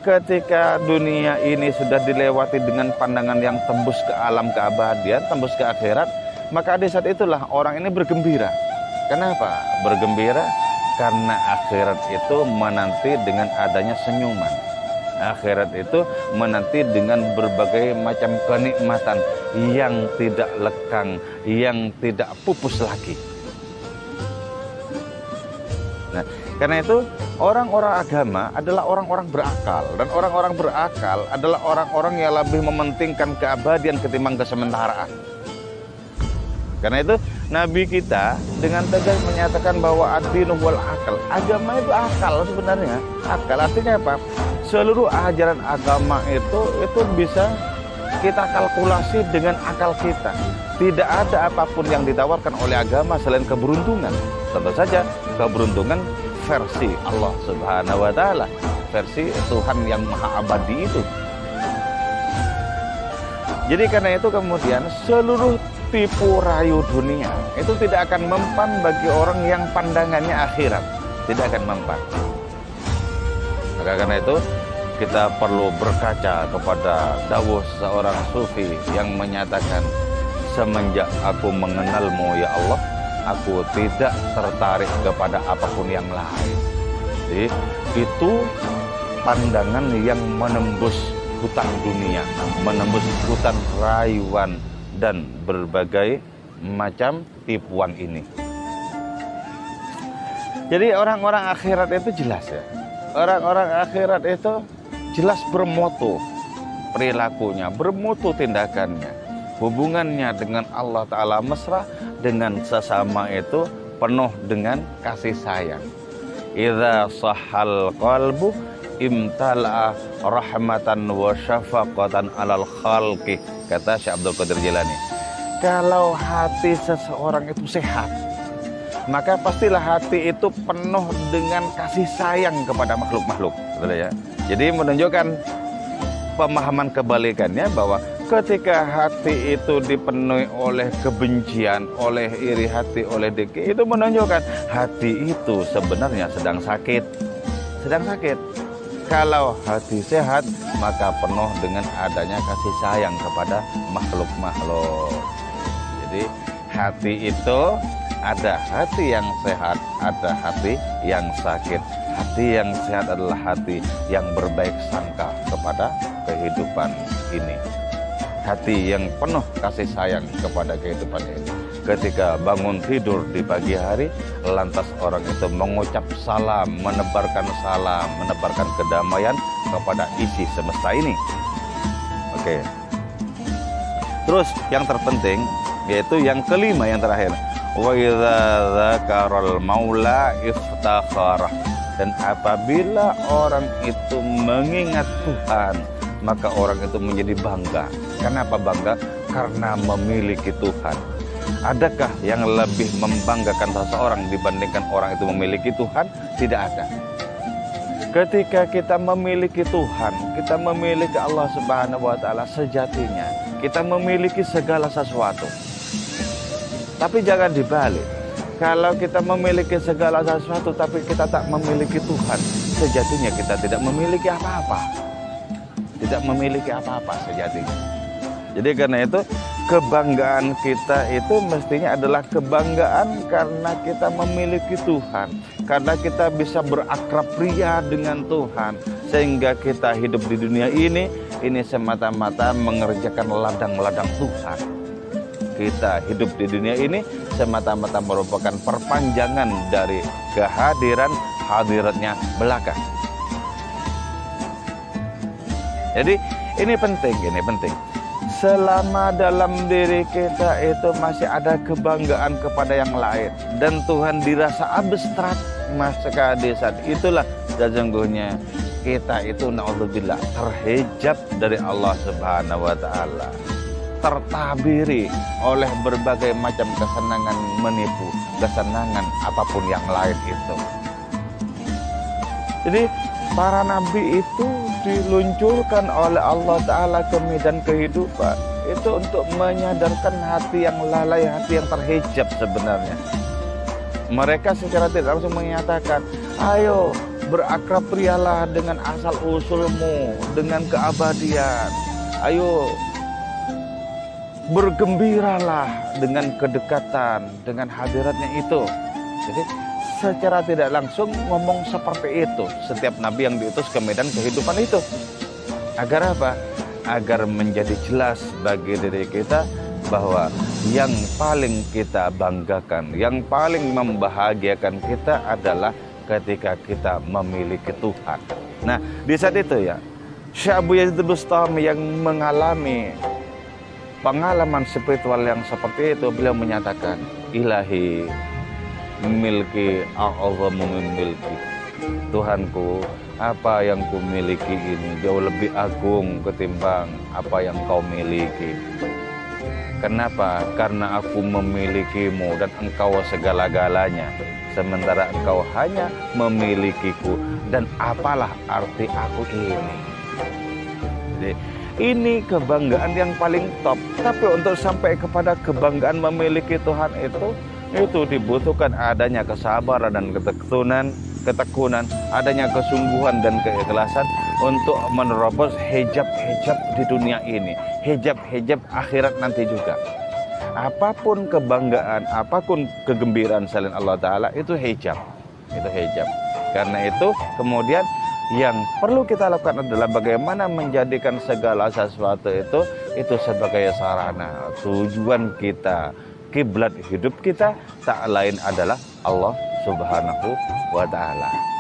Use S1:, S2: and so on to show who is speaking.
S1: ketika dunia ini sudah dilewati dengan pandangan yang tembus ke alam keabadian, tembus ke akhirat, maka di saat itulah orang ini bergembira. Kenapa bergembira? Karena akhirat itu menanti dengan adanya senyuman. Akhirat itu menanti dengan berbagai macam kenikmatan yang tidak lekang, yang tidak pupus lagi. Nah, karena itu orang-orang agama adalah orang-orang berakal, dan orang-orang berakal adalah orang-orang yang lebih mementingkan keabadian ketimbang kesementaraan. Karena itu Nabi kita dengan tegas menyatakan bahwa ad-dinu wal akal. Agama itu akal sebenarnya. Akal artinya apa? Seluruh ajaran agama itu bisa kita kalkulasi dengan akal kita. Tidak ada apapun yang ditawarkan oleh agama selain keberuntungan. Tentu saja keberuntungan versi Allah Subhanahu wa taala, versi Tuhan yang maha abadi itu. Jadi karena itu kemudian seluruh tipu rayu dunia itu tidak akan mempan bagi orang yang pandangannya akhirat, tidak akan mempan. Maka karena itu kita perlu berkaca kepada dawuh seorang sufi yang menyatakan, semenjak aku mengenalmu ya Allah, aku tidak tertarik kepada apapun yang lain. Jadi itu pandangan yang menembus hutan dunia, menembus hutan rayuan dan berbagai macam tipuan ini. Jadi orang-orang akhirat itu jelas ya. Orang-orang akhirat itu jelas bermutu perilakunya, bermutu tindakannya. Hubungannya dengan Allah Ta'ala mesra, dengan sesama itu penuh dengan kasih sayang. Idza sahal qalbu imtala'a rahmatan wa syafaqatan alal khalqi, kata Syekh Abdul Qadir Jilani. Kalau hati seseorang itu sehat, maka pastilah hati itu penuh dengan kasih sayang kepada makhluk-makhluk, ya. Jadi menunjukkan pemahaman kebalikannya bahwa ketika hati itu dipenuhi oleh kebencian, oleh iri hati, oleh dengki, itu menunjukkan hati itu sebenarnya sedang sakit. Sedang sakit. Kalau hati sehat, maka penuh dengan adanya kasih sayang kepada makhluk-makhluk. Jadi hati itu ada hati yang sehat, ada hati yang sakit. Hati yang sehat adalah hati yang berbaik sangka kepada kehidupan ini. Hati yang penuh kasih sayang kepada kehidupan ini. Ketika bangun tidur di pagi hari, lantas orang itu mengucap salam, menebarkan kedamaian kepada isi semesta ini. Oke. Terus yang terpenting, yaitu yang kelima, yang terakhir, wa idza dzakaral maula iftakhara. Dan apabila orang itu mengingat Tuhan, maka orang itu menjadi bangga. Kenapa bangga? Karena memiliki Tuhan. Adakah yang lebih membanggakan seseorang dibandingkan orang itu memiliki Tuhan? Tidak ada. Ketika kita memiliki Tuhan, kita memiliki Allah Subhanahu wa taala sejatinya, kita memiliki segala sesuatu. Tapi jangan dibalik. Kalau kita memiliki segala sesuatu tapi kita tak memiliki Tuhan, sejatinya kita tidak memiliki apa-apa. Tidak memiliki apa-apa sejatinya. Jadi karena itu kebanggaan kita itu mestinya adalah kebanggaan karena kita memiliki Tuhan, karena kita bisa berakrab ria dengan Tuhan, sehingga kita hidup di dunia ini semata-mata mengerjakan ladang-ladang Tuhan. Kita hidup di dunia ini semata-mata merupakan perpanjangan dari kehadiran hadiratnya belaka. Jadi ini penting. Selama dalam diri kita itu masih ada kebanggaan kepada yang lain dan Tuhan dirasa abstrak, maka di saat itulah sesungguhnya kita itu naudzubillah terhijab dari Allah Subhanahu wa taala, tertabiri oleh berbagai macam kesenangan menipu, kesenangan apapun yang lain itu. Jadi para nabi itu diluncurkan oleh Allah Ta'ala ke medan kehidupan itu untuk menyadarkan hati yang lalai, hati yang terhijab sebenarnya. Mereka secara tidak langsung menyatakan, ayo berakrab rialah dengan asal usulmu, dengan keabadian. Ayo bergembiralah dengan kedekatan, dengan hadiratnya itu. Jadi secara tidak langsung ngomong seperti itu setiap nabi yang diutus ke medan kehidupan itu. Agar apa? Agar menjadi jelas bagi diri kita bahwa yang paling kita banggakan, yang paling membahagiakan kita adalah ketika kita memiliki Tuhan. Nah, di saat itu ya, Syekh Abu Yazid Bustami yang mengalami pengalaman spiritual yang seperti itu, beliau menyatakan, ilahi milki a'adhamu min milki. Tuhanku, apa yang ku miliki ini jauh lebih agung ketimbang apa yang kau miliki. Kenapa? Karena aku memilikimu dan engkau segala-galanya, sementara engkau hanya memilikiku. Dan apalah arti aku ini? Jadi, ini kebanggaan yang paling top. Tapi untuk sampai kepada kebanggaan memiliki Tuhan itu dibutuhkan adanya kesabaran dan ketekunan, adanya kesungguhan dan keikhlasan untuk menerobos hijab-hijab di dunia ini, hijab-hijab akhirat nanti juga. Apapun kebanggaan, apapun kegembiraan selain Allah Ta'ala, itu hijab. Karena itu kemudian yang perlu kita lakukan adalah bagaimana menjadikan segala sesuatu itu sebagai sarana. Tujuan kita, kiblat hidup kita tak lain adalah Allah Subhanahu wa Ta'ala.